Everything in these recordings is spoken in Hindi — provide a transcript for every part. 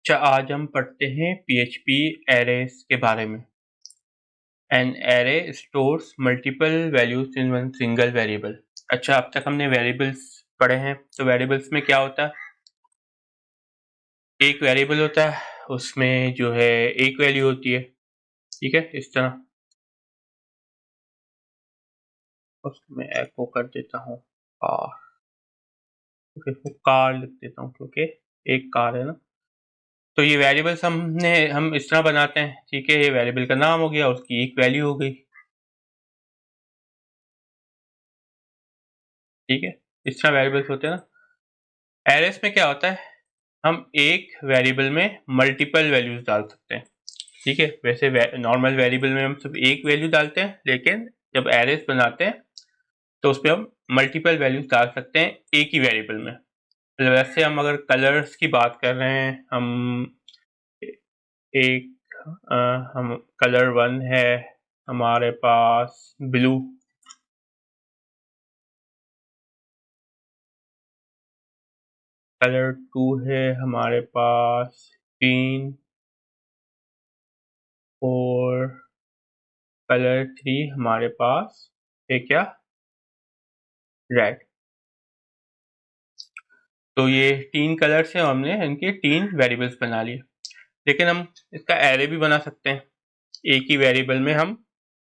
अच्छा, आज हम पढ़ते हैं PHP एरेस के बारे में। An array stores multiple values in one single variable. अच्छा, अब तक हमने वेरिएबल्स पढ़े हैं। तो वेरिएबल्स में क्या होता है? एक वेरिएबल होता है, उसमें जो है एक वैल्यू होती है। ठीक है, इस तरह उसमें एको कर देता हूँ कार, इसको कार लिख देता हूँ क्योंकि एक कार है ना। तो ये वेरिएबल्स हम इस तरह बनाते हैं। ठीक है, ये वेरिएबल का नाम हो गया, उसकी एक वैल्यू हो गई। ठीक है, इस तरह वेरिएबल्स होते हैं ना। एरेस में क्या होता है, हम एक वेरिएबल में मल्टीपल वैल्यूज डाल सकते हैं। ठीक है, वैसे नॉर्मल वेरिएबल में हम सिर्फ एक वैल्यू डालते हैं, लेकिन जब एरेस बनाते हैं तो उस पर हम मल्टीपल वैल्यूज डाल सकते हैं एक ही वेरिएबल में। वैसे हम अगर कलर्स की बात कर रहे हैं, एक हम कलर 1 है हमारे पास ब्लू, कलर 2 है हमारे पास ग्रीन, और कलर 3 हमारे पास है क्या, रेड। तो ये 3 कलर्स हैं, हमने इनके 3 वेरिएबल्स बना लिए। लेकिन हम इसका एरे भी बना सकते हैं। एक ही वेरिएबल में हम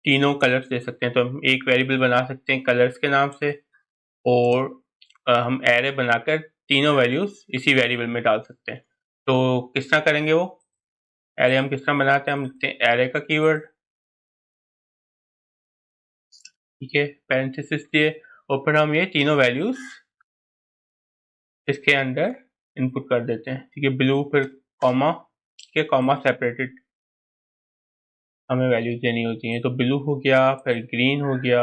तीनों कलर्स दे सकते हैं। तो हम एक वेरिएबल बना सकते हैं कलर्स के नाम से, और हम एरे बनाकर तीनों वैल्यूज इसी वेरिएबल में डाल सकते हैं। तो किस तरह करेंगे वो एरे, हम किस तरह बनाते हैं? हम लिखते हैं एरे का कीवर्ड, ठीक है, पैरेंथेसिस दिए, और फिर हम ये तीनों वैल्यूज इसके अंदर इनपुट कर देते हैं। ठीक है, ब्लू, फिर कॉमा के कॉमा सेपरेटेड हमें वैल्यूज देनी होती हैं। तो ब्लू हो गया, फिर ग्रीन हो गया,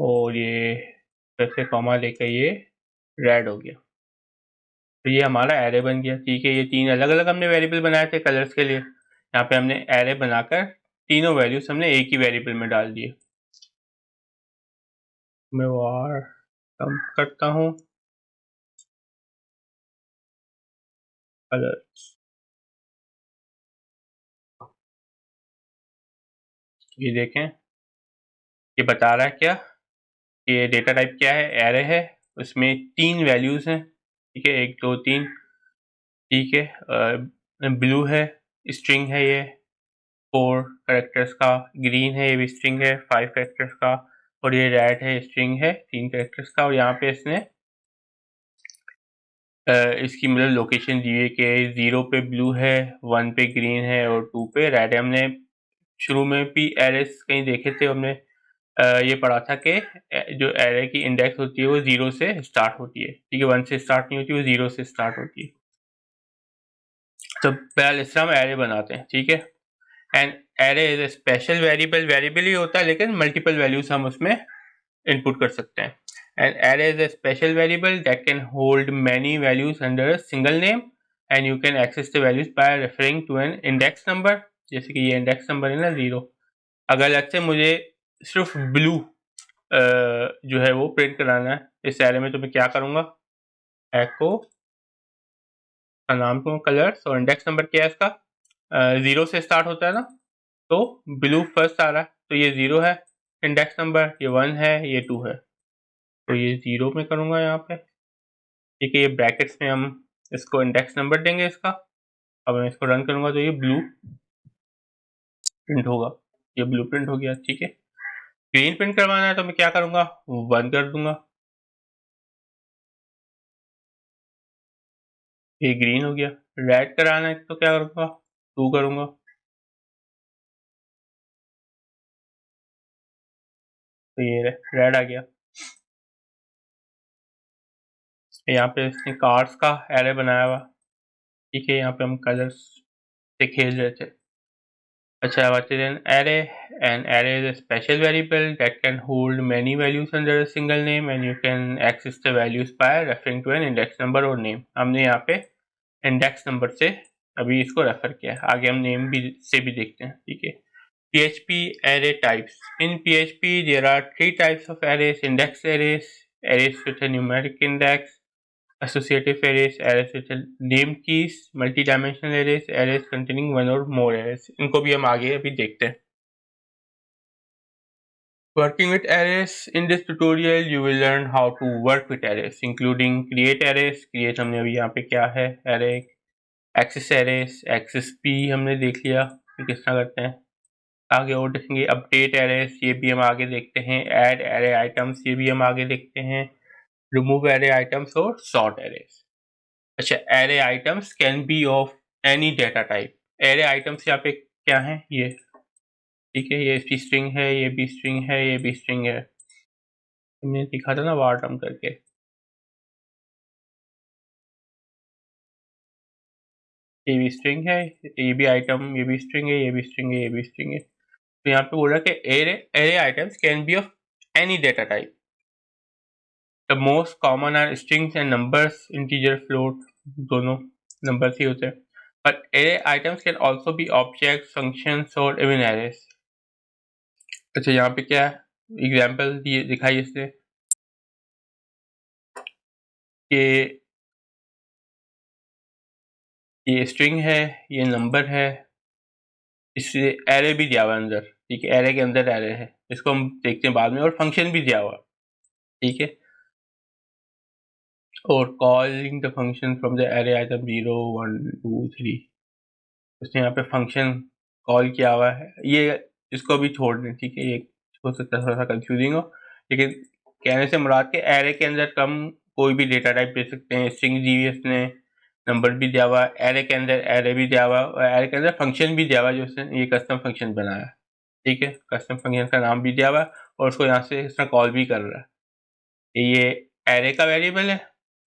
और ये फिर से कॉमा लेकर ये रेड हो गया। तो ये हमारा एरे बन गया। ठीक है, ये 3 अलग अलग हमने वेरिएबल बनाए थे कलर्स के लिए। यहाँ पे हमने एरे बनाकर तीनों वैल्यूज हमने एक ही वेरिएबल में डाल दिए। मैं वार कम करता हूँ कलर, ये देखें, ये बता रहा है क्या, ये डेटा टाइप क्या है, एरे है, उसमें 3 वैल्यूज हैं। ठीक है, 1 2 3। ठीक है, ब्लू है, स्ट्रिंग है ये 4 कैरेक्टर्स का, ग्रीन है ये भी स्ट्रिंग है 5 कैरेक्टर्स का, और ये रेड है स्ट्रिंग है 3 कैरेक्टर्स का। और यहाँ पे इसने इसकी मतलब लोकेशन दी है कि 0 पे ब्लू है, 1 पे ग्रीन है और 2 पे रेड है। हमने शुरू में भी एरेस कहीं देखे थे, हमने ये पढ़ा था कि जो एरे की इंडेक्स होती है वो 0 से स्टार्ट होती है। ठीक है, 1 से स्टार्ट नहीं होती, वो 0 से स्टार्ट होती है। तो पहले इस तरह हम एरे बनाते हैं। ठीक है, and array is a special variable, variable ही होता है लेकिन मल्टीपल वैल्यूज हम उसमें इनपुट कर सकते हैं। And array is a special variable that can hold many values under a single name, and you can access the values by referring to an index number. जैसे कि ये इंडेक्स नंबर है ना 0। अगर लगता है मुझे सिर्फ ब्लू जो है वो प्रिंट कराना है इस एरे में, तो मैं क्या करूँगा, एको का नाम दूँ कलर्स, और इंडेक्स नंबर क्या है इसका, 0 से स्टार्ट होता है ना, तो ब्लू फर्स्ट आ रहा है, तो ये 0 है। इंडेक्स नंबर ये 1 है, ये 2 है, तो ये 0 में करूँगा यहाँ पे। ठीक है, ये ब्रैकेट्स में हम इसको इंडेक्स नंबर देंगे इसका। अब मैं इसको रन करूँगा तो ये ब्लू प्रिंट होगा, ये ब्लू प्रिंट हो गया। ठीक है, ग्रीन प्रिंट करवाना है तो मैं क्या करूँगा, 1 कर दूंगा, ये ग्रीन हो गया। रेड कराना है तो क्या करूँगा, 2 करूँगा, तो ये रेड आ गया। यहाँ पे इसने कार्स का एरे बनाया हुआ। ठीक है, यहाँ पे हम कलर्स से खेल रहे थे। अच्छा, what is an array? An array is a special variable that can hold many values under a single name, and you can access the values by referring to an index number or name. हमने यहाँ पे इंडेक्स नंबर से अभी इसको रेफर किया है, आगे हम नेम भी से भी देखते हैं। ठीक है, PHP array types. In PHP there are 3 types of arrays: index arrays, arrays with a numeric index, associative arrays, arrays with named keys, multi-dimensional arrays, arrays containing one or more arrays. इनको भी हम आगे अभी देखते हैं. Working with arrays. In this tutorial, you will learn how to work with arrays, including create arrays. Create हमने अभी यहाँ पे क्या है array, access arrays, access भी हमने देख लिया कि किस तरह करते हैं. आगे और देखेंगे update arrays, ये भी हम आगे देखते हैं. add array items, ये भी हम आगे देखते हैं. remove array items और sort arrays. अच्छा, array items can be of any data type. array items यहाँ पे क्या है, ये ठीक है, ये भी स्ट्रिंग है, ये भी स्ट्रिंग है, ये भी स्ट्रिंग है. हमने दिखा था ना var term करके. ये भी स्ट्रिंग है, ये भी आइटम, ये भी स्ट्रिंग है, ये भी स्ट्रिंग है, ये भी स्ट्रिंग है. तो यहाँ पे बोल रहा है कि array items can be of any data type. The most common are strings and numbers, integer, float, दोनों numbers ही होते हैं. But array items can also be objects, functions और even arrays. अच्छा, यहाँ पे क्या एग्जाम्पल दिखाई इसने कि ये स्ट्रिंग है, ये नंबर है, इससे एरे भी दिया हुआ है अंदर. ठीक है, एरे के अंदर एरे है, इसको हम देखते हैं बाद में. और फंक्शन भी दिया हुआ. ठीक है, और calling the function from the array item 0 1 2 3. उसने यहाँ पे फंक्शन कॉल किया हुआ है. ये इसको भी छोड़ दें. ठीक है, ये हो सकता है थोड़ा सा कंफ्यूजिंग हो, लेकिन कहने से मुराद के एरे के अंदर हम कोई भी डेटा टाइप दे सकते हैं. स्ट्रिंग दी हुई उसने, नंबर भी दिया हुआ, एरे के अंदर एरे भी दिया हुआ, और एरे के अंदर फंक्शन भी दिया हुआ जो उसने ये कस्टम फंक्शन बनाया. ठीक है, कस्टम फंक्शन का नाम भी दिया हुआ और उसको यहाँ से इस तरह कॉल भी कर रहा है. ये एरे का वेरिएबल है.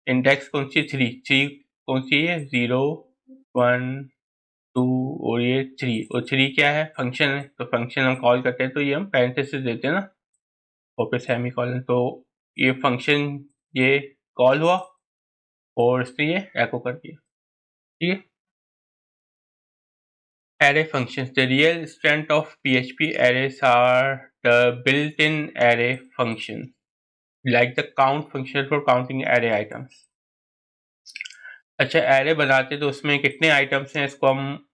इंडेक्स कौन सी, 3 कौन सी है, 0 1 2 और ये 3. और 3 क्या है, फंक्शन है. तो फंक्शन हम कॉल करते हैं तो ये हम पैरेंथेसिस देते हैं ना, और फिर सेमीकोलन. तो ये फंक्शन ये कॉल हुआ और इसने ये एको कर दिया. ठीक है, array functions. The real strength of PHP arrays are the built-in array functions, like the count function for counting array items. अच्छा, एरे बनाते तो उसमें कितने आइटम्स हैं, इसको हम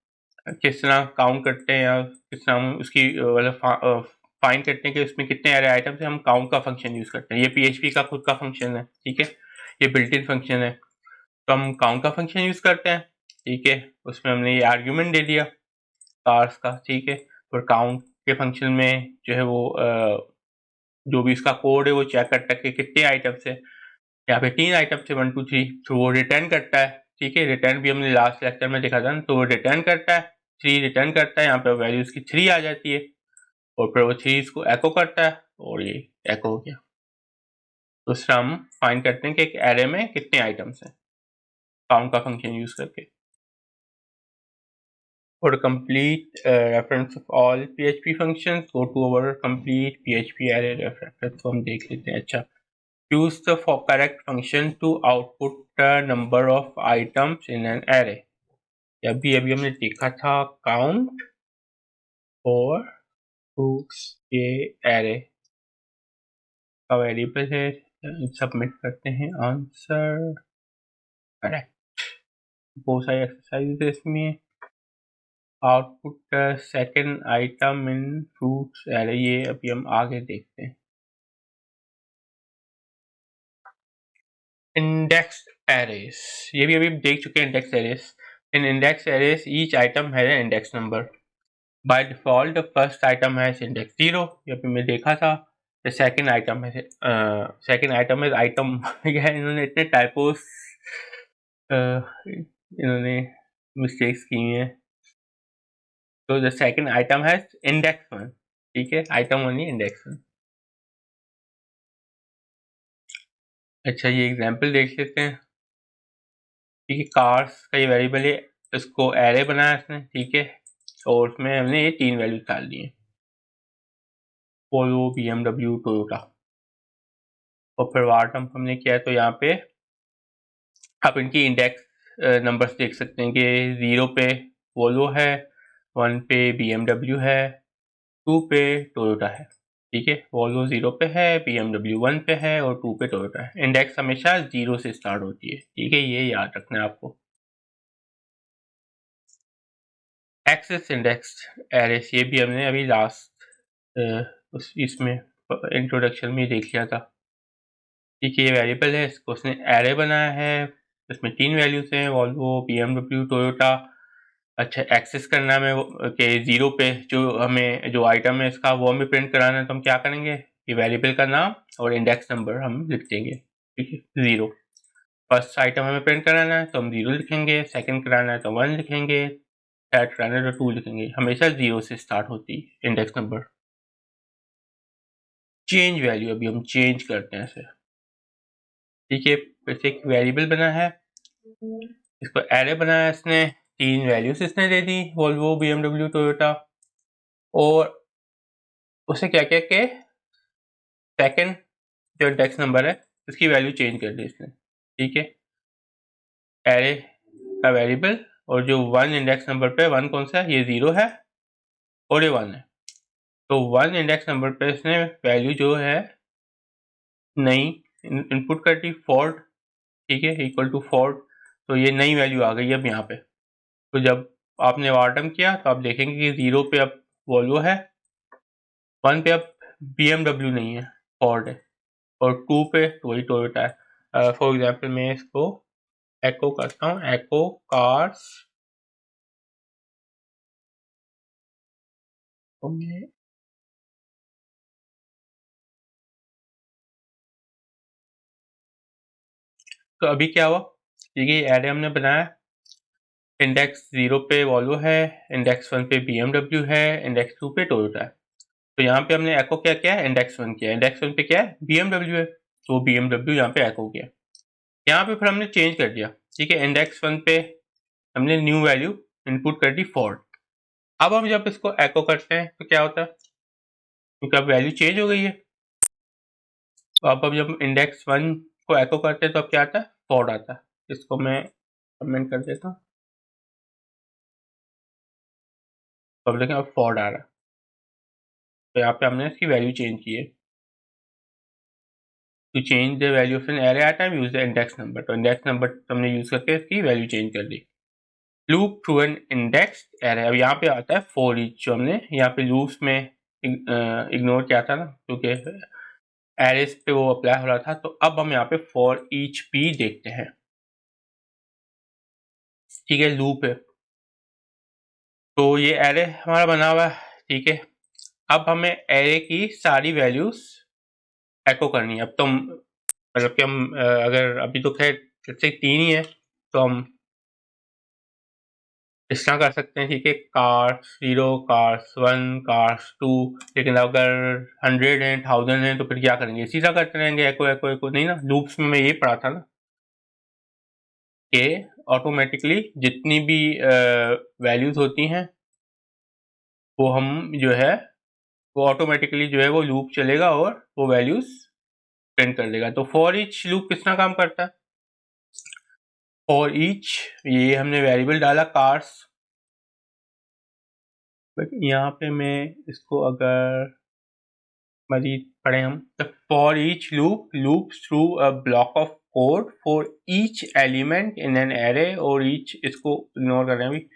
किस तरह काउंट करते हैं, या किस तरह हम उसकी मतलब फाइंड करते हैं कि उसमें कितने एरे आइटम्स हैं. हम काउंट का फंक्शन यूज़ करते हैं. ये PHP का खुद का फंक्शन है. ठीक है, ये बिल्ट इन फंक्शन है, तो हम काउंट का फंक्शन यूज़ करते हैं. ठीक है, उसमें हमने ये आर्ग्यूमेंट दे दिया कार्स का. ठीक है, और काउंट के फंक्शन में जो है वो जो भी इसका कोड है वो चेक करता है कि कितने आइटम्स है. यहाँ पे 3 आइटम्स है, 1 2 3. तो वो रिटर्न करता है. ठीक है, रिटर्न भी हमने लास्ट लेक्चर में देखा था. तो वो रिटर्न करता है, 3 रिटर्न करता है. यहाँ पे वैल्यू उसकी 3 आ जाती है, और फिर वो 3 इसको एको करता है, और ये एको हो गया. तो उससे हम फाइंड करते हैं कि एक एरे में कितने आइटम्स हैं काउंट का फंक्शन यूज करके. For a complete reference of all PHP functions, go to our complete PHP array reference. तो हम देख लेते हैं. अच्छा, use the correct function to output the number of items in an array. अभी हमने देखा था count और ये array का वेरिएबल है. सबमिट करते हैं आंसर करेक्ट. बहुत सारी एक्सरसाइज इसमें. आउटपुट सेकंड आइटम इन फ्रूट्स एरे, ये अभी हम आगे देखते हैं. इंडेक्स एरेस, ये भी अभी देख चुके हैं. Index arrays. In index arrays each item है index number. By default the first item है इंडेक्स 0, ये अभी मैं देखा था. द सेकंड आइटम है आइटम क्या है, इन्होंने इतने टाइपोस इन्होंने मिस्टेक्स की हैं. तो द सेकंड आइटम है इंडेक्स 1. ठीक है, आइटम 1 ही इंडेक्स 1. अच्छा, ये एग्जाम्पल देख लेते हैं. ठीक है, कार्स का ये वेरिएबल है, इसको एरे बनाया इसने. ठीक है, और उसमें हमने ये 3 वैल्यूज डाल दी हैं, पोलो, BMW, टोयोटा. और फिर वार्टम हमने किया है. तो यहाँ पे आप इनकी इंडेक्स नंबर्स देख सकते हैं कि 0 पे पोलो है, 1 पे BMW है, 2 पे टोयोटा है. ठीक है, वॉल्वो 0 पे है, BMW 1 पे है और 2 पे टोयोटा है। इंडेक्स हमेशा 0 से स्टार्ट होती है, ठीक है, ये याद रखना है आपको। एक्सेस इंडेक्स एरेस, ये भी हमने अभी लास्ट इसमें इंट्रोडक्शन में देख लिया था। ठीक है, ये वेरिएबल है, इसको उसने एरे बनाया है, इसमें 3 वैल्यूज हैं, वॉल्वो, BMW, टोयोटा। अच्छा, एक्सेस करना है कि 0 पे जो आइटम है इसका वो हमें प्रिंट कराना है, तो हम क्या करेंगे, ये वेरिएबल का नाम और इंडेक्स नंबर हम लिख देंगे। ठीक है, 0 फर्स्ट आइटम हमें प्रिंट कराना है तो हम 0 लिखेंगे, सेकंड कराना है तो 1 लिखेंगे, थर्ड कराना है तो 2 लिखेंगे। हमेशा 0 से स्टार्ट होती है इंडेक्स नंबर। चेंज वैल्यू, अभी हम चेंज करते हैं इसे। ठीक है, वैसे एक वेरिएबल बना है, इसको एरे बनाया इसने, 3 वैल्यूज इसने दे दी, वॉल्वो, BMW, टोयोटा, और उसे क्या क्या के सेकंड जो इंडेक्स नंबर है उसकी वैल्यू चेंज कर दी इसने। ठीक है, एरे का वेरिएबल, और जो 1 इंडेक्स नंबर पे 1 कौन सा है, ये 0 है और ये 1 है, तो 1 इंडेक्स नंबर पे इसने वैल्यू जो है नई इनपुट कर दी, फोर्ड। ठीक है, इक्वल टू फोर्ड, तो ये नई वैल्यू आ गई अब यहाँ पे। तो जब आपने वार्डम किया तो आप देखेंगे कि 0 पे अब वॉल्वो है, 1 पे अब BMW नहीं है, फोर्ड है, और 2 पे तो वही टोयोटा है। फॉर एग्जाम्पल मैं इसको एको करता हूँ, एको कार्स, तो अभी क्या हुआ, ठीक है, एरे हमने बनाया, इंडेक्स 0 पे वॉल्वो है, इंडेक्स 1 पे BMW है, इंडेक्स 2 पे टोयोटा है। तो यहाँ पे हमने एको क्या किया है, इंडेक्स 1 किया, इंडेक्स 1 पे क्या है, BMW है, तो BMW यहाँ पे एको किया। यहाँ पे फिर हमने चेंज कर दिया। ठीक है, इंडेक्स 1 पे हमने न्यू वैल्यू इनपुट कर दी, फोर्ड। अब हम जब इसको एको करते हैं तो क्या होता है, क्योंकि अब वैल्यू चेंज हो गई है, तो अब जब इंडेक्स 1 को एको करते हैं तो अब क्या आता है, फोर्ड आता है। इसको मैं कमेंट कर देता हूँ, तो अब देखें अब फोर्ड आ रहा है, तो यहाँ पे हमने इसकी वैल्यू चेंज की है। To change the value of an array item use the index number, तो इंडेक्स नंबर हमने यूज करके इसकी वैल्यू चेंज कर दी। Loop through an index array, अब यहाँ पे आता है फॉर ईच, जो हमने यहाँ पे लूप्स में इग्नोर किया था ना, क्योंकि एरेस पे वो अप्लाई हो रहा था, तो अब हम यहाँ पे फॉर ईच भी देखते हैं। ठीक है, लूप है, तो ये एरे हमारा बना हुआ है। ठीक है, अब हमें एरे की सारी वैल्यूज एको करनी है। अब तो मतलब कि हम अगर अभी तो खैर जैसे 3 ही है, तो हम इस तरह कर सकते हैं। ठीक है, कार्स 0, कार्स 1, कार्स 2, लेकिन अगर 100 है, 1000 है, तो फिर क्या करेंगे, सीधा करते रहेंगे एको एको एको, नहीं ना। लूप्स में मैं ये पढ़ा था ना कि ऑटोमेटिकली जितनी भी वैल्यूज होती हैं वो हम जो है वो ऑटोमेटिकली जो है वो लूप चलेगा और वो वैल्यूज प्रिंट कर देगा। तो फॉर ईच लूप कितना काम करता है, फॉर ईच ये हमने वेरिएबल डाला कार्स, बट यहाँ पे मैं इसको अगर मजीद पढ़े हम, तो for each loop loops through a block of code for each element in an array, और ईच इसको इग्नोर कर रहे हैं अभी,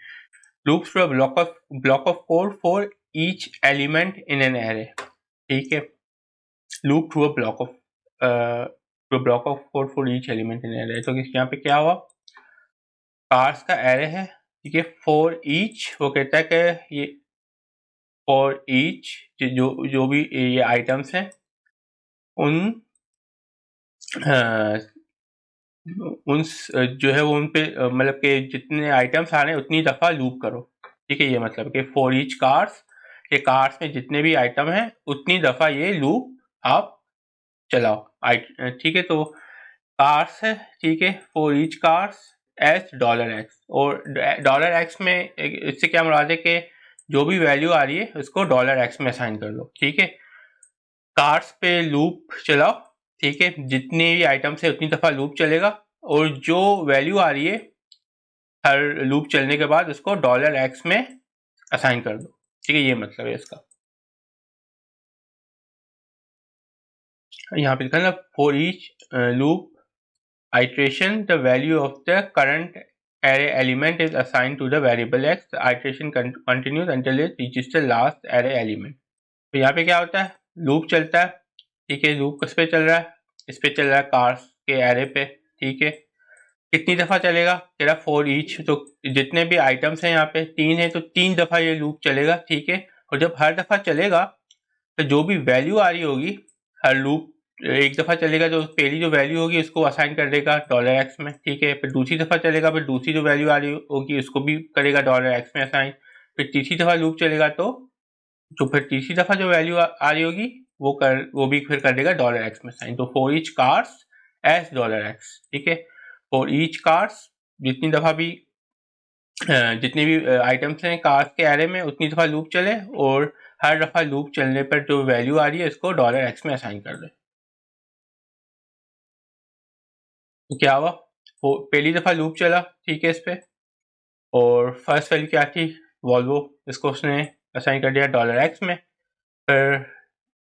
loops through a block of code for each element in an array. ठीक है, loop through a block of code for each element in array, तो यहाँ पे क्या हुआ, कार्स का एरे है। ठीक है, फॉर ईच वो कहता है कि ये फॉर ईच जो जो भी ये आइटम्स हैं उन उन जो है वो उन पे मतलब कि जितने आइटम्स आ रहे हैं उतनी दफ़ा लूप करो। ठीक है, ये मतलब कि फॉर ईच कार्स के कार्स में जितने भी आइटम हैं उतनी दफ़ा ये लूप आप चलाओ। ठीक है, तो कार्स है, ठीक है, for each cars S $x, और $x में इससे क्या मुराद है कि जो भी वैल्यू आ रही है उसको $x में असाइन कर लो। ठीक है, कार्स पे लूप चलाओ। ठीक है, जितनी भी आइटम्स है उतनी दफ़ा लूप चलेगा, और जो वैल्यू आ रही है हर लूप चलने के बाद उसको $x में असाइन कर दो। ठीक है, ये मतलब है इसका। यहाँ पे लिखा ना for each loop iteration the value of the current array element is assigned to the variable x. The iteration continues until it reaches the last array element. तो यहाँ पे क्या होता है, लूप चलता है, ठीक है। लूप किस पे चल रहा है, इस पे चल रहा है कार्स के एरे पे, ठीक है। कितनी दफ़ा चलेगा, तेरा फॉर ईच, तो जितने भी आइटम्स हैं यहाँ पे 3 है तो 3 दफ़ा ये लूप चलेगा, ठीक है। और जब हर दफ़ा चलेगा तो जो भी वैल्यू आ रही होगी, हर लूप एक दफ़ा चलेगा तो पहली जो वैल्यू होगी उसको असाइन कर देगा $x में, ठीक है। फिर दूसरी दफ़ा चलेगा, फिर दूसरी जो वैल्यू आ रही होगी उसको भी करेगा $x में असाइन। फिर तीसरी दफ़ा लूप चलेगा तो फिर तीसरी दफ़ा जो वैल्यू आ रही होगी वो भी फिर कर देगा $x में असाइन। तो for each cars S $x, ठीक है। फॉर ईच कार्स जितनी दफ़ा भी जितने भी आइटम्स हैं कार्स के एरे में उतनी दफ़ा लूप चले, और हर दफ़ा लूप चलने पर जो वैल्यू आ रही है इसको $x में असाइन कर दे। तो क्या हुआ, पहली दफ़ा लूप चला, ठीक है, इस पे, और फर्स्ट वैल्यू क्या थी, वॉल्वो, इसको उसने असाइन कर दिया $x में। फिर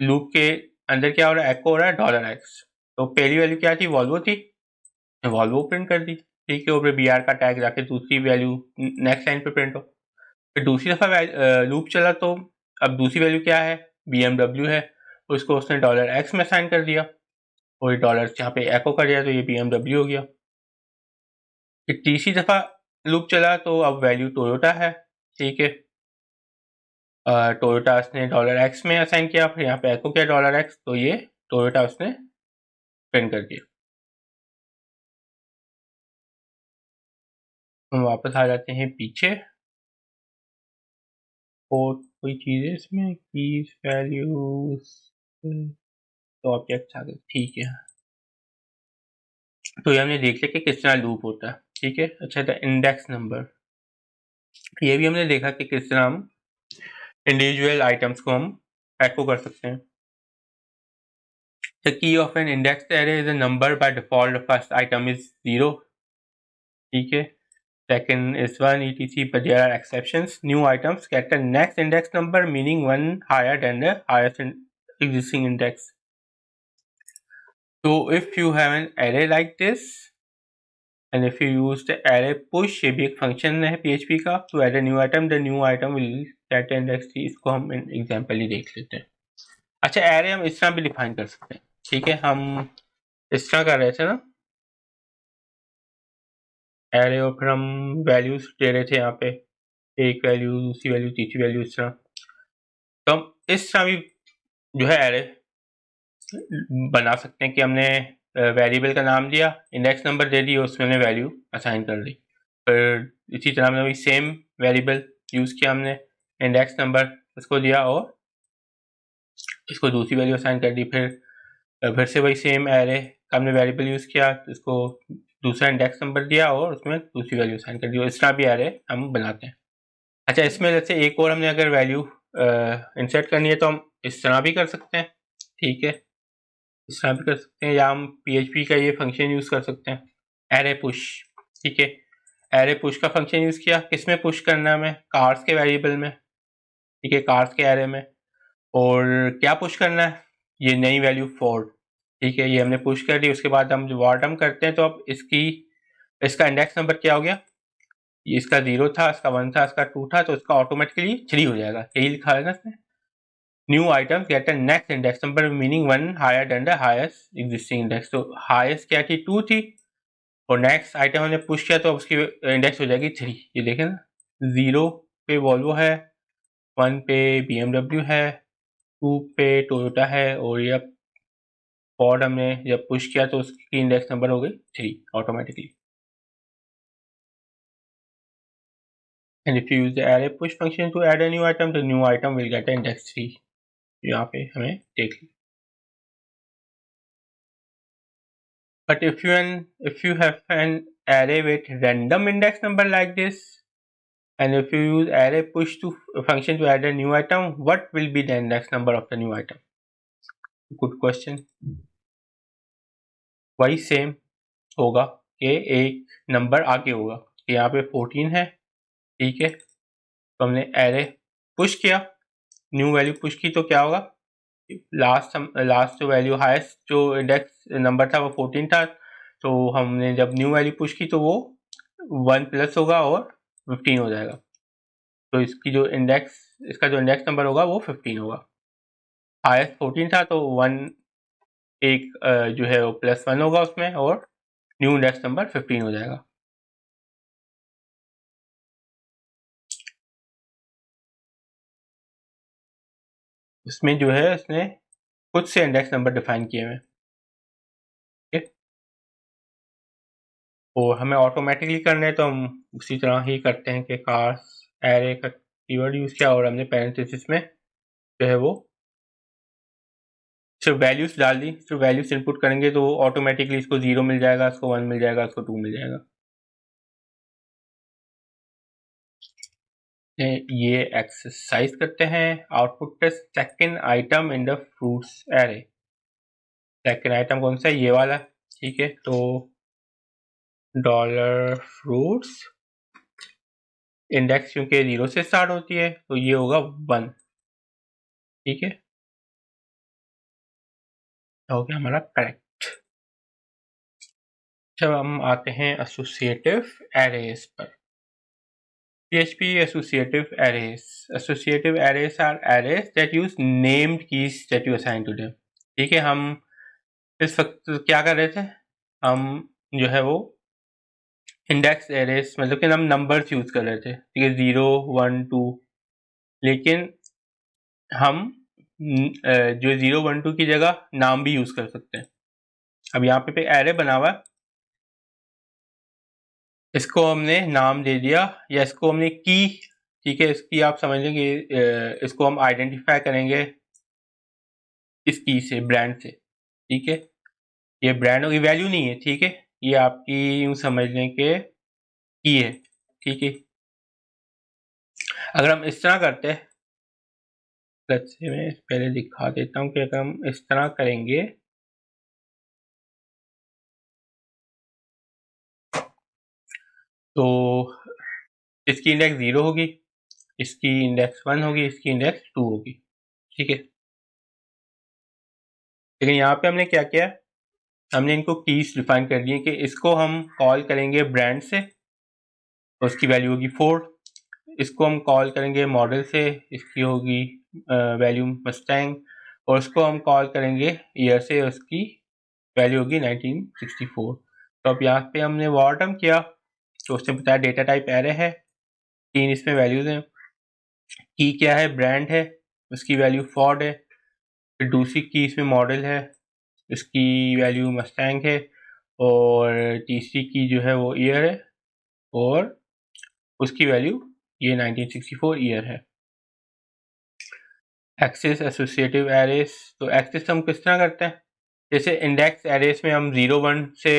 लूप के अंदर क्या हो रहा है, एको हो रहा है $x। तो पहली वैल्यू क्या थी, वॉल्वो थी, वॉल्वो प्रिंट कर दी, ठीक है। और फिर बी आर का टैग जाके दूसरी वैल्यू नेक्स्ट लाइन पे प्रिंट हो। फिर दूसरी दफ़ा लूप चला तो अब दूसरी वैल्यू क्या है, BMW है, उसको उसने $x में असाइन कर दिया, और ये डॉलर यहाँ पे एको कर दिया तो ये BMW हो गया। फिर तीसरी दफ़ा लूप चला तो अब वैल्यू टोयोटा है, ठीक है। टोयोटा उसने $x में असाइन किया, फिर यहाँ पे एको किया $x, तो ये टोयोटा उसने प्रिंट कर दिया। हम वापस आ जाते हैं पीछे, और कोई चीज़ है इसमें, कीज वैल्यूज तो ऑब्जेक्ट आ गए, ठीक है। तो ये हमने देख लिया कि किस तरह लूप होता है, ठीक है। अच्छा था इंडेक्स नंबर, ये भी हमने देखा कि किस तरह हम इंडिविजुअल आइटम्स को हम एको कर सकते हैं। The key of an indexed array is a number. By default, the first item is 0. ठीक है, second is 1 etc. But there are exceptions. New items get the next index number, meaning one higher than the highest existing index. So if you have an array like this, and if you use the array push, ये भी एक फंक्शन है PHP का, to add a new item, the new item will get index 3. इसको हम एग्जाम्पल ही देख लेते हैं। अच्छा, array हम इस तरह भी डिफाइन कर सकते हैं, ठीक है। हम इस तरह कर रहे थे ना एरे, और फिर हम वैल्यूज दे रहे थे यहाँ पे, एक वैल्यू, दूसरी वैल्यू, तीसरी वैल्यू, इस तरह। तो हम इस तरह भी जो है एरे बना सकते हैं कि हमने वेरिएबल का नाम दिया, इंडेक्स नंबर दे दिया, उसमें हमने वैल्यू असाइन कर दी। फिर इसी तरह हमने सेम वेरिएबल यूज़ किया, हमने इंडेक्स नंबर उसको दिया और इसको दूसरी वैल्यू असाइन कर दी। फिर से वही सेम एरे का हमने वेरिएबल यूज़ किया, इसको दूसरा इंडेक्स नंबर दिया और उसमें दूसरी वैल्यू असाइन कर दी। इस तरह भी एरे हम बनाते हैं। अच्छा, इसमें जैसे एक और हमने अगर वैल्यू इंसर्ट करनी है तो हम इस तरह भी कर सकते हैं, ठीक है, इस तरह भी कर सकते हैं, या हम PHP का ये फंक्शन यूज़ कर सकते हैं, एरे पुश, ठीक है। एरे पुश का फंक्शन यूज़ किया, किस में पुश करना है हमें, कार्स के वेरिएबल में, ठीक है, कार्स के एरे में। और क्या पुश करना है, ये नई वैल्यू 4, ठीक है, ये हमने पुश कर दी। उसके बाद हम जो बॉटम करते हैं तो अब इसका इंडेक्स नंबर क्या हो गया, इसका 0 था, इसका 1 था, इसका 2 था, तो इसका ऑटोमेटिकली 3 हो जाएगा, यही लिखा है ना इसमें। New item get a next index number, meaning 1 higher than the highest existing index. तो हाईएस्ट क्या थी, 2 थी, और नेक्स्ट आइटम हमने पुश किया तो अब उसकी इंडेक्स हो जाएगी 3। ये देखें ना, 0 पे वॉल्वो है, 1 पे BMW है, 2 पे टोयोटा है, और ये फॉर्ड हमने जब पुश किया तो उसकी इंडेक्स नंबर हो गई 3 automatically. And if you use the array push function to add a new item, the new item will get an index 3. यहाँ पे हमें देख ली। But if you have an array with random index number like this, and if you use array push to function to add a new item, what will be the index number of the new item? Good question. वही सेम होगा कि एक नंबर आगे होगा, यहाँ पे 14 है, ठीक है। तो हमने एरे पुश किया, न्यू वैल्यू पुश की तो क्या होगा, लास्ट जो वैल्यू हाईएस्ट जो इंडेक्स नंबर था वो 14 था, तो हमने जब न्यू वैल्यू पुश की तो वो 1 प्लस होगा और 15 हो जाएगा। तो इसका जो इंडेक्स नंबर होगा वो 15 होगा। हाईएस्ट 14 था तो 1 एक जो है वो +1 होगा उसमें और न्यू इंडेक्स नंबर 15 हो जाएगा। इसमें जो है इसने खुद से इंडेक्स नंबर डिफाइन किए हुए हैं, ठीक है। और हमें ऑटोमेटिकली करना है तो हम उसी तरह ही करते हैं कि कार्स एरे का कीवर्ड यूज किया और हमने पैरेंथेसिस में जो है वो सिर्फ वैल्यूज डाल दी। सिर्फ वैल्यूज इनपुट करेंगे तो ऑटोमेटिकली इसको 0 मिल जाएगा, इसको 1 मिल जाएगा, इसको 2 मिल जाएगा। ये एक्सरसाइज करते हैं। Output test second item in the fruits array. Second item कौन सा है? ये वाला, ठीक है। तो $fruits इंडेक्स क्योंकि 0 से स्टार्ट होती है तो ये होगा 1, ठीक है। हो गया हमारा करेक्ट। जब हम आते हैं एसोसिएटिव एरेज पर, PHP associative arrays. Associative arrays are arrays that use named keys that you assign to them. ठीक है, हम इस वक्त क्या कर रहे थे? हम जो है वो इंडेक्स एरेस मतलब कि हम नंबर्स यूज कर रहे थे, ठीक है, 0 1 2। लेकिन हम जो 0 1 2 की जगह नाम भी यूज कर सकते हैं। अब यहाँ पे एरे बना हुआ है, इसको हमने नाम दे दिया या इसको हमने की, ठीक है। इसकी आप समझ लें कि इसको हम आइडेंटिफाई करेंगे इस की से, ब्रांड से, ठीक है। ये ब्रांड की वैल्यू नहीं है, ठीक है, ये आपकी यूं समझ लें कि की है, ठीक है। अगर हम इस तरह करते हैं, मैं पहले दिखा देता हूं कि अगर हम इस तरह करेंगे तो इसकी इंडेक्स 0 होगी, इसकी इंडेक्स 1 होगी, इसकी इंडेक्स 2 होगी, ठीक है। लेकिन यहाँ पे हमने क्या किया, हमने इनको कीज डिफाइन कर दिए कि इसको हम कॉल करेंगे ब्रांड से तो उसकी वैल्यू होगी 4। इसको हम कॉल करेंगे मॉडल से, इसकी होगी वैल्यू मस्टैंग। और इसको हम कॉल करेंगे ईयर से, उसकी वैल्यू होगी 1964। तो अब यहाँ पे हमने वॉर्डम किया तो उसने बताया डेटा टाइप एरे है, 3 इसमें वैल्यूज हैं। की क्या है? ब्रांड है, उसकी वैल्यू फॉर्ड है। फिर दूसरी की इसमें मॉडल है, इसकी वैल्यू मस्टैंग है। और तीसरी की जो है वो ईयर है और उसकी वैल्यू ये 1964 ईयर है। एक्सेस एसोसिएटिव एरेस, तो एक्सेस हम किस तरह करते हैं? जैसे इंडेक्स एरेस में हम 0 1 से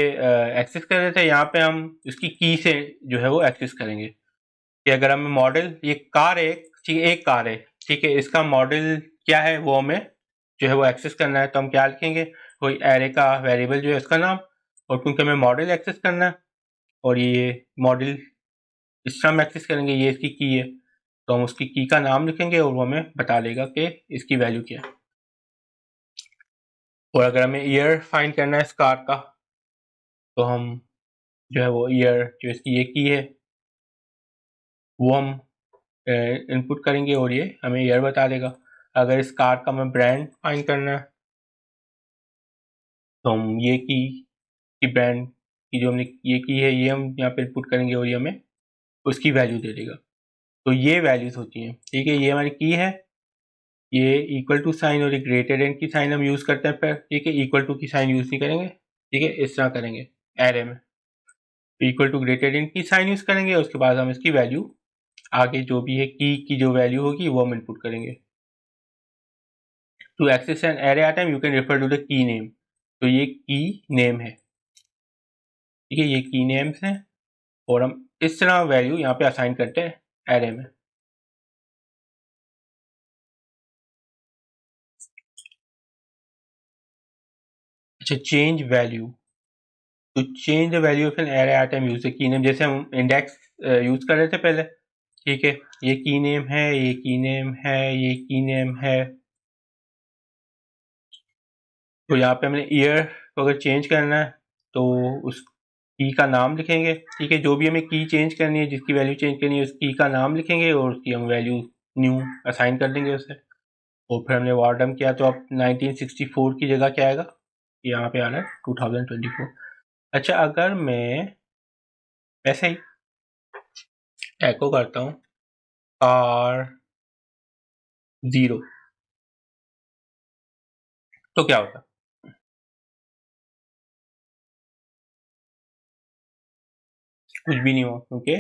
एक्सेस कर रहे थे, यहाँ पे हम इसकी की से जो है वो एक्सेस करेंगे। कि अगर हमें मॉडल, ये कार है, ठीक है, एक कार है, ठीक है, इसका मॉडल क्या है वो हमें जो है वो एक्सेस करना है। तो हम क्या लिखेंगे? कोई एरे का वेरिएबल जो है उसका नाम, और क्योंकि हमें मॉडल एक्सेस करना है और ये मॉडल इस तरह हम एक्सेस करेंगे, ये इसकी की है तो हम उसकी की का नाम लिखेंगे और वो हमें बता देगा कि इसकी वैल्यू क्या है। और अगर हमें ईयर फाइंड करना है इस कार का तो हम जो है वो ईयर जो इसकी ये की है वो हम इनपुट करेंगे और ये हमें ईयर बता देगा। अगर इस कार का हमें ब्रांड फाइंड करना है तो हम ये की ब्रांड की जो हमने ये की है ये हम यहाँ पे इनपुट करेंगे और ये हमें उसकी वैल्यू दे देगा। तो ये वैल्यूज होती हैं, ठीक है। ये हमारी की है, ये इक्वल टू साइन और ग्रेटर देन की साइन हम यूज करते हैं, पर ठीक है, इक्वल टू की साइन यूज नहीं करेंगे, ठीक है, इस तरह करेंगे एरे में। इक्वल टू ग्रेटर देन की साइन यूज करेंगे, उसके बाद हम इसकी वैल्यू आगे जो भी है की जो वैल्यू होगी वो हम इनपुट करेंगे। To access an array item you can refer to the key name. तो ये की नेम है, ठीक है, ये की नेम्स हैं और हम इस तरह वैल्यू यहाँ पे असाइन करते हैं एरे में। अच्छा, चेंज वैल्यू, तो change the value of an array item use की नेम। जैसे हम इंडेक्स यूज कर रहे थे पहले, ठीक है, ये की नेम है, ये की नेम है, ये की नेम है, तो यहाँ पे हमने ईयर को अगर चेंज करना है तो उस की का नाम लिखेंगे, ठीक है। जो भी हमें की चेंज करनी है, जिसकी वैल्यू चेंज करनी है, उस की का नाम लिखेंगे और उसकी हम वैल्यू न्यू असाइन कर देंगे उसे। और फिर हमने वार डम किया तो अब 1964 की जगह क्या आएगा, यहाँ पे आ रहा है 2024। अच्छा, अगर मैं ऐसे ही एको करता हूँ कार 0 तो क्या होता? कुछ भी नहीं हुआ, क्योंकि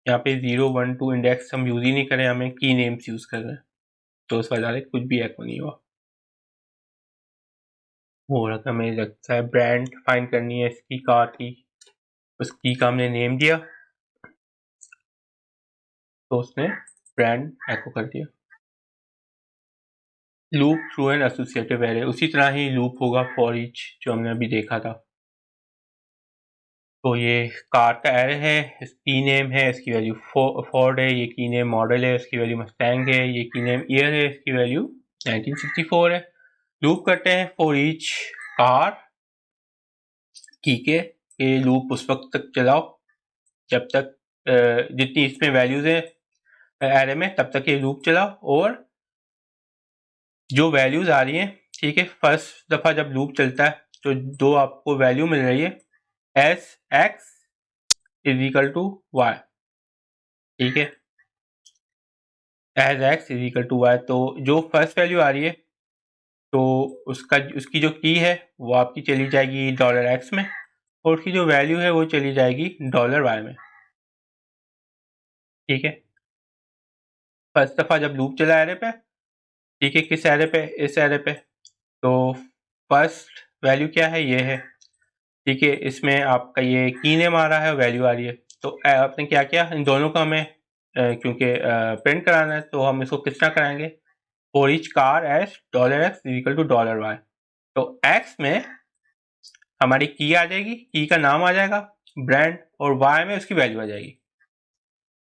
यहाँ पे 0 1 2 इंडेक्स हम यूज ही नहीं करें, हमें की नेम्स यूज कर रहे हैं, तो उस वजह से कुछ भी एको नहीं हुआ। और अगर हमें लगता है ब्रांड फाइंड करनी है इसकी कार की, उस की का हमने नेम दिया तो उसने ब्रांड एको कर दिया। Loop through N associative array, उसी तरह ही लूप होगा फॉर ईच जो हमने अभी देखा था। तो ये कार का एरे है, की नेम है, इसकी वैल्यू फोर्ड है, ये की नेम मॉडल है, इसकी वैल्यू मस्टैंग है, ये की नेम ईयर है, इसकी वैल्यू 1964 है। लूप करते हैं फॉर ईच कार की के, ये लूप उस वक्त तक चलाओ जब तक जितनी इसमें वैल्यूज है एरे में, तब तक ये लूप चलाओ। और जो वैल्यूज आ रही हैं, ठीक है, फर्स्ट दफा जब लूप चलता है तो दो आपको वैल्यू मिल रही है as x is equal to y, ठीक है, as x is equal to y. तो जो फर्स्ट वैल्यू आ रही है तो उसकी जो की है वो आपकी चली जाएगी $x में, और उसकी जो वैल्यू है वो चली जाएगी $y में, ठीक है। फर्स्ट दफा जब लूप चला एरे पे, ठीक है, किस एरे पे, इस एरे पे, तो फर्स्ट वैल्यू क्या है, ये है, ठीक है। इसमें आपका ये की नेम आ रहा है, वैल्यू आ रही है। तो आपने क्या किया, इन दोनों का हमें क्योंकि प्रिंट कराना है तो हम इसको किस तरह कराएंगे, for each car as $x is equal to $y। तो x में हमारी की आ जाएगी, की का नाम आ जाएगा, ब्रांड, और y में उसकी वैल्यू आ जाएगी,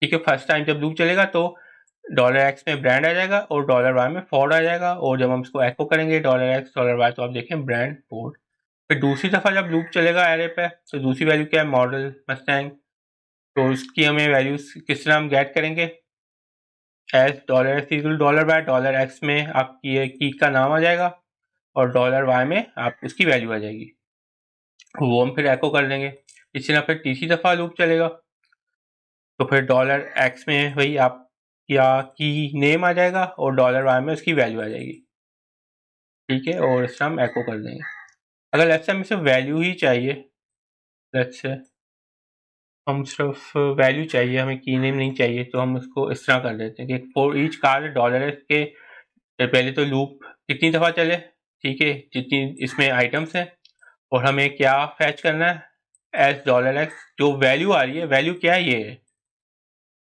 ठीक है। फर्स्ट टाइम जब लूप चलेगा तो $x में ब्रांड आ जाएगा और $y में फोर्ड आ जाएगा, और जब हम इसको एको करेंगे $x $y तो आप देखें ब्रांड फोर्ड। फिर दूसरी दफा जब लूप चलेगा एरे पे तो दूसरी वैल्यू क्या है, मॉडल मस्टैंग, तो उसकी हमें वैल्यूज किस तरह हम गेट करेंगे, एस $x इक्वल $x में आपकी ये की का नाम आ जाएगा और $y में आप उसकी वैल्यू आ जाएगी, वो हम फिर एको कर देंगे। इसी तरह फिर तीसरी दफा लूप चलेगा तो फिर $x में वही आप या की नेम आ जाएगा और $y में उसकी वैल्यू आ जाएगी, ठीक है, और इस तरह हम एको कर देंगे। अगर लेट्स से हमें सिर्फ वैल्यू ही चाहिए, लेट्स से हम सिर्फ वैल्यू चाहिए, हमें की नेम नहीं चाहिए, तो हम उसको इस तरह कर देते हैं कि फॉर ईच कार $x के पहले तो लूप कितनी दफ़ा चले, ठीक है, जितनी इसमें आइटम्स हैं, और हमें क्या फैच करना है एस $x, जो वैल्यू आ रही है, वैल्यू क्या है, ये है,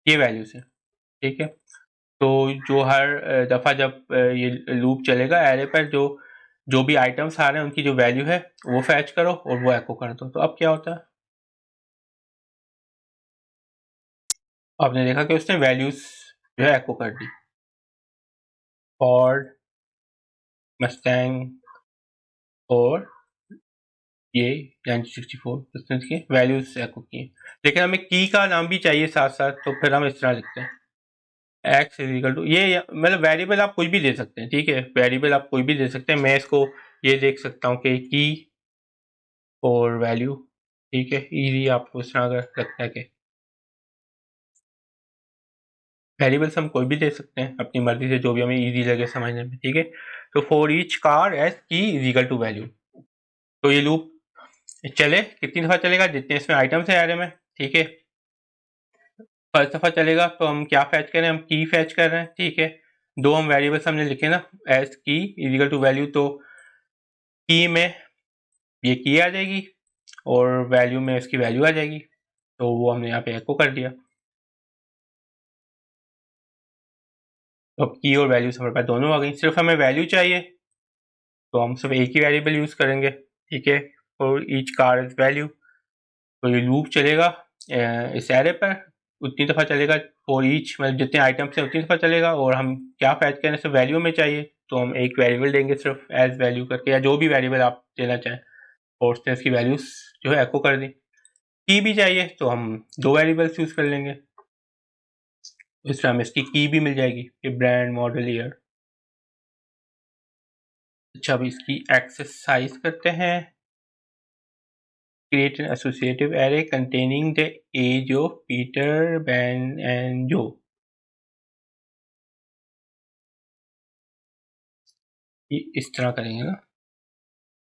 ये वैल्यू से, ठीक है। तो जो हर दफ़ा जब ये लूप चलेगा एरे पर, जो भी आइटम्स आ रहे हैं उनकी जो वैल्यू है वो फैच करो और वो एको कर दो। तो अब क्या होता है, आपने देखा कि उसने वैल्यूज जो है एको कर दी, फॉर्ड, मस्टैंग और ये 1964 उसने इसकी वैल्यूज एको की। लेकिन हमें की का नाम भी चाहिए साथ साथ, तो फिर हम इस तरह लिखते हैं एक्स इज इक्वल टू, ये मतलब वेरिएबल आप कुछ भी दे सकते हैं, ठीक है, वेरिएबल आप कोई भी दे सकते हैं। मैं इसको ये देख सकता हूँ कि की और वैल्यू, ठीक है, इजी आपको इस तरह अगर लगता है कि वेरिएबल्स हम कोई भी दे सकते हैं अपनी मर्जी से, जो भी हमें इजी लगे समझने में, ठीक है। तो फॉर ईच कार एस की इज इक्वल टू वैल्यू, तो ये लूप चले कितनी दफा चलेगा, जितने इसमें आइटम्स है एरे में, ठीक है। फर्स्ट दफा चलेगा तो हम क्या फैच कर रहे हैं, हम की फैच कर रहे हैं, ठीक है। दो हम वेरिएबल्स हमने लिखे ना, एस की इज इक्वल टू वैल्यू, तो की में ये की आ जाएगी और वैल्यू में इसकी वैल्यू आ जाएगी, तो वो हमने यहाँ पे एको कर दिया। तो अब की और वैल्यूज हमारे पास दोनों आ गई, सिर्फ हमें वैल्यू चाहिए तो हम सिर्फ एक ही वेरिएबल यूज करेंगे, ठीक है, और ईच कार इज वैल्यू। तो ये लूप चलेगा इस एरे पर, उतनी दफ़ा चलेगा, और ईच मतलब जितने आइटम्स हैं उतनी दफ़ा चलेगा, और हम क्या फैच करें, सिर्फ वैल्यू में चाहिए तो हम एक वेरिएबल देंगे सिर्फ एज वैल्यू करके, या जो भी वेरिएबल आप देना चाहें, और उसने उसकी वैल्यूज जो है एको कर दी। की भी चाहिए तो हम 2 वेरिएबल्स यूज कर लेंगे, इस तरह हमें इसकी की भी मिल जाएगी, ये ब्रांड मॉडल ईयर। अच्छा, अब इसकी एक्सरसाइज करते हैं। Create an associative array containing the age of Peter, Ben and Joe. ये इस तरह करेंगे ना,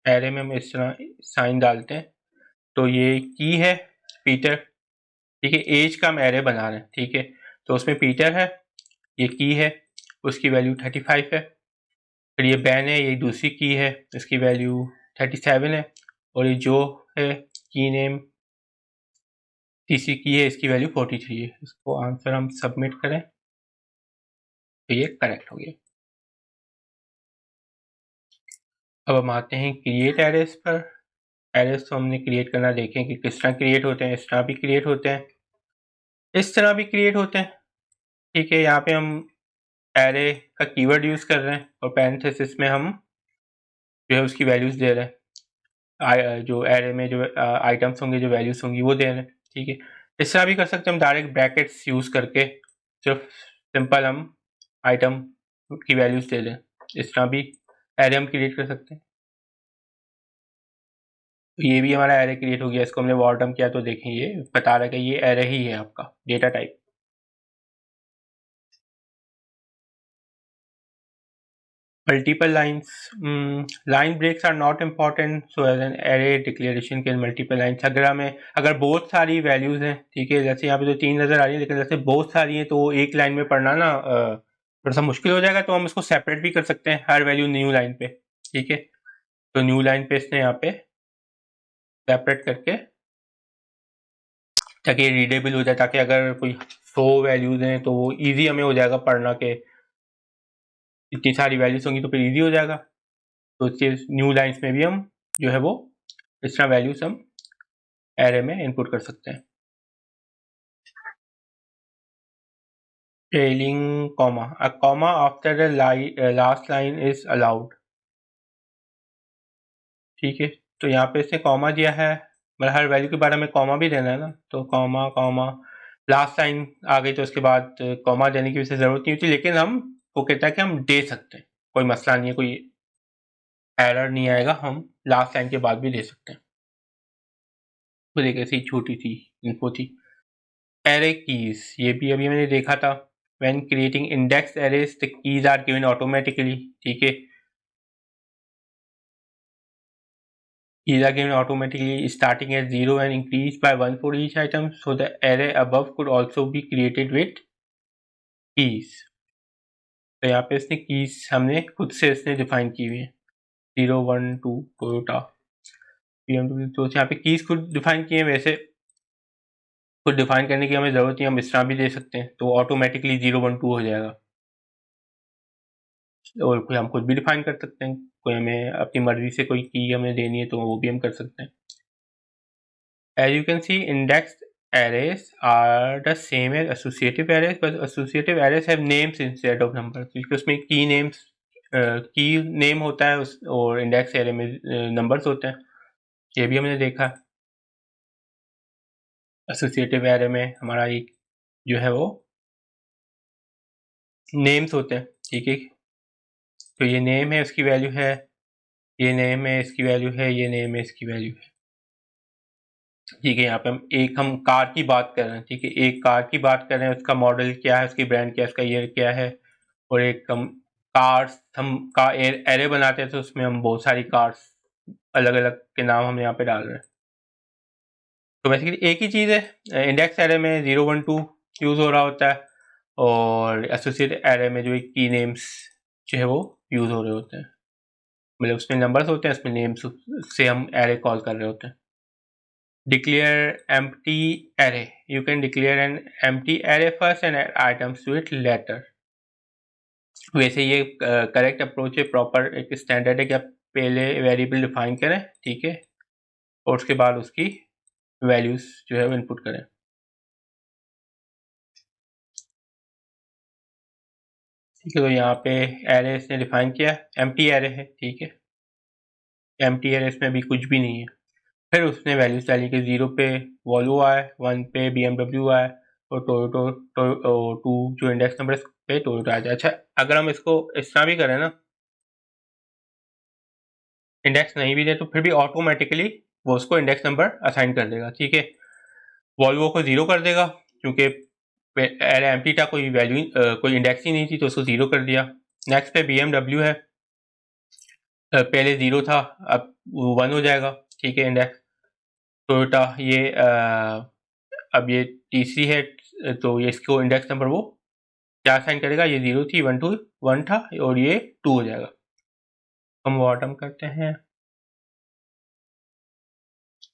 एरे में हम इस तरह साइन डालते हैं। तो ये की है पीटर, ठीक है, एज का हम एरे बना रहे हैं, ठीक है, तो उसमें पीटर है, ये की है, उसकी वैल्यू 35 है। फिर ये बैन है, ये दूसरी की है, इसकी वैल्यू 37 है। और ये जो है की नेम, तीसरी की है, इसकी वैल्यू 43 है। इसको आंसर हम सबमिट करें तो ये करेक्ट हो गया। अब हम आते हैं क्रिएट एरेस पर। एरेस तो हमने क्रिएट करना देखें कि किस तरह क्रिएट होते हैं। इस तरह भी क्रिएट होते हैं, इस तरह भी क्रिएट होते हैं, ठीक है। यहाँ पे हम एरे का कीवर्ड यूज कर रहे हैं और पैरेंथेसिस में हम जो है उसकी वैल्यूज दे रहे हैं, जो एरे में जो आइटम्स होंगे, जो वैल्यूज होंगी वो दे रहे हैं, ठीक है। इस तरह भी कर सकते हैं हम डायरेक्ट ब्रैकेट्स यूज करके, सिर्फ सिंपल हम आइटम की वैल्यूज दे दें। इस तरह भी एरे हम क्रिएट कर सकते हैं। तो ये भी हमारा एरे क्रिएट हो गया। इसको हमने वॉर्डम किया तो देखें ये बता रहा है कि ये एरे ही है आपका data type. Multiple lines, line breaks are not important, so as an array declaration can multiple lines। अगर बहुत सारी वैल्यूज हैं, ठीक है, जैसे यहाँ पे तो 3 नजर आ रही है, लेकिन जैसे बहुत सारी हैं तो एक लाइन में पढ़ना ना थोड़ा सा मुश्किल हो जाएगा। तो हम इसको सेपरेट भी कर सकते हैं, हर वैल्यू न्यू लाइन पे, ठीक है। तो न्यू लाइन पे इसने यहाँ पे सेपरेट करके, ताकि ये रीडेबल हो जाए, ताकि अगर कोई 100 वैल्यूज हैं तो वो ईजी हमें हो जाएगा पढ़ना के, इतनी सारी वैल्यूज होंगी तो फिर ईजी हो जाएगा। तो इसके न्यू लाइन्स में भी हम जो है वो इस तरह वैल्यूज हम एरे में इनपुट कर सकते हैं। Trailing comma, a comma after the last line is allowed, ठीक है। तो यहाँ पे इसने कॉमा दिया है, मतलब हर वैल्यू के बारे में कॉमा भी देना है ना, तो कॉमा कॉमा, लास्ट लाइन आ गई तो उसके बाद कॉमा देने की वैसे जरूरत नहीं होती, लेकिन हम वो कहता है कि हम दे सकते हैं, कोई मसला नहीं है, कोई एरर नहीं आएगा, हम लास्ट लाइन के बाद भी दे सकते हैं। तो देखिए ऐसी छोटी सी इन्फो थी। एरे कीज, ये भी अभी मैंने देखा था। When creating index arrays the keys are given automatically, ठीक है। Keys are given automatically starting at 0 and increased by 1 for each item, so the array above could also be created with keys। तो यहाँ पे इसने कीज हमने खुद से इसने डिफाइन की हुई है, 0 1 2 टोयोटा BMW, तो यहाँ पे कीज खुद डिफाइन किए हैं। वैसे खुद डिफाइन करने की हमें जरूरत नहीं, हम इस तरह भी दे सकते हैं तो ऑटोमेटिकली 0 1 2 हो जाएगा। और कोई हम खुद भी डिफाइन कर सकते हैं, कोई हमें अपनी मर्जी से कोई की हमें देनी है तो वो भी हम कर सकते हैं। As you can see, indexed arrays are the same as associative arrays, but associative arrays have names instead of numbers, क्योंकि उसमें की नेम्स की नेम होता है और इंडेक्स एरे में नंबर्स होते हैं। ये भी हमने देखा। एसोसिएटिव एरे में हमारा एक जो है वो नेम्स होते हैं, ठीक है। तो ये नेम है, उसकी वैल्यू है, ये नेम है, इसकी वैल्यू है, ये नेम है, इसकी वैल्यू है, ठीक है। यहाँ पे हम कार की बात कर रहे हैं, ठीक है, एक कार की बात कर रहे हैं, उसका मॉडल क्या है, उसकी ब्रांड क्या है, उसका ईयर क्या है। और एक हम कार्स, हम का एरे बनाते हैं तो उसमें हम बहुत सारी कार्स अलग अलग के नाम हम यहाँ पे डाल रहे हैं। तो बेसिकली एक ही चीज़ है, इंडेक्स एरे में 0 1 2 यूज़ हो रहा होता है, और एसोसिएट एरे में जो एक की नेम्स जो है वो यूज़ हो रहे होते हैं, मतलब उसमें नंबर्स होते हैं, उसमें नेम्स से हम एरे कॉल कर रहे होते हैं। Declare empty array. You can declare an empty array first and add items to it later. वैसे ये करेक्ट अप्रोच है, प्रॉपर एक स्टैंडर्ड है कि आप पहले वेरिएबल डिफाइन करें, ठीक है, और उसके बाद उसकी वैल्यूज जो है वो इनपुट करें। ठीक है, तो यहाँ पे एरे इसने डिफाइन किया, एम्प्टी एरे है, ठीक है, एम्प्टी एरे इसमें अभी कुछ भी नहीं है। फिर उसने वैल्यूज डाली कि 0 पे वॉल्वो आए, 1 पे BMW आए और टोयोटो 2 जो इंडेक्स नंबर पे टोयोटो आ जाए। अच्छा, अगर हम इसको इस तरह भी करें ना, इंडेक्स नहीं भी दे तो फिर भी ऑटोमेटिकली वो उसको इंडेक्स नंबर असाइन कर देगा, ठीक है। वॉल्वो को 0 कर देगा क्योंकि एरे एम्प्टी था, कोई वैल्यू कोई इंडेक्स ही नहीं थी, तो उसको 0 कर दिया। नेक्स्ट पे BMW है, पहले 0 था, अब 1 हो जाएगा, ठीक है, इंडेक्स। टोयोटा ये अब ये तीसरी है, तो ये इसको इंडेक्स नंबर वो क्या साइन करेगा, ये 0 थी, 1 था और ये 2 हो जाएगा। हम बॉटम करते हैं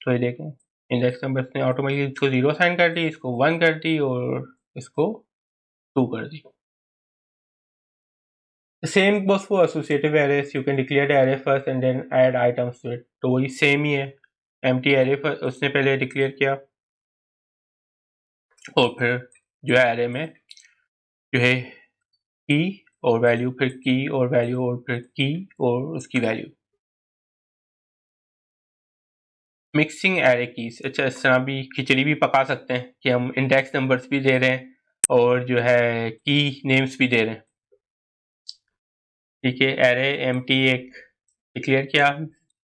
तो ये देखें इंडेक्स नंबर ने ऑटोमेटिकली इसको 0 साइन कर दी, इसको 1 कर दी और इसको 2 कर दी। Same goes for associative arrays. You can declare the array first and then add items to it. तो वही सेम ही है, empty array उसने पहले डिक्लेयर किया और फिर जो है array में जो है की और वैल्यू, फिर की और वैल्यू और फिर की और उसकी वैल्यू। मिक्सिंग एरे कीज, अच्छा, इस तरह भी खिचड़ी भी पका सकते हैं कि हम इंडेक्स नंबर्स भी दे रहे हैं और जो है की नेम्स भी दे रहे हैं, ठीक है। एरे एम्प्टी एक डिक्लेयर किया,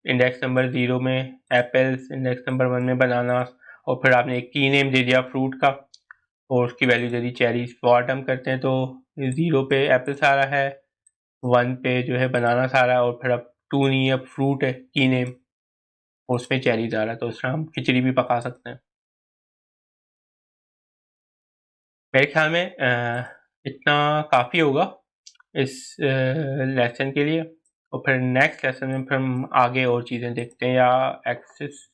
इंडेक्स नंबर 0 में एप्पल्स, इंडेक्स नंबर 1 में बनानास, और फिर आपने एक की नेम दे दिया फ्रूट का और उसकी वैल्यू दे दी चेरीज। बॉटम करते हैं तो 0 पे एप्पल्स आ रहा है, 1 पे जो है बनानास आ रहा है और फिर अब 2 नहीं, अब फ्रूट है की नेम और उसमें चेरीज आ रहा है, तो उसमें हम खिचड़ी भी पका सकते हैं। मेरे ख्याल में इतना काफ़ी होगा इस लेसन के लिए, और फिर नेक्स्ट लेसन में फिर हम आगे और चीज़ें देखते हैं, या एक्सेस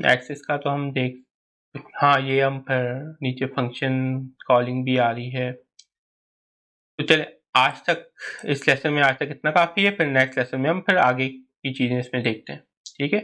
एक्सेस का तो हम देख, हाँ, ये हम फिर नीचे फंक्शन कॉलिंग भी आ रही है। तो चले आज तक इस लेसन में आज तक इतना काफ़ी है, फिर नेक्स्ट लेसन में हम फिर आगे की चीज़ें इसमें देखते हैं, ठीक है।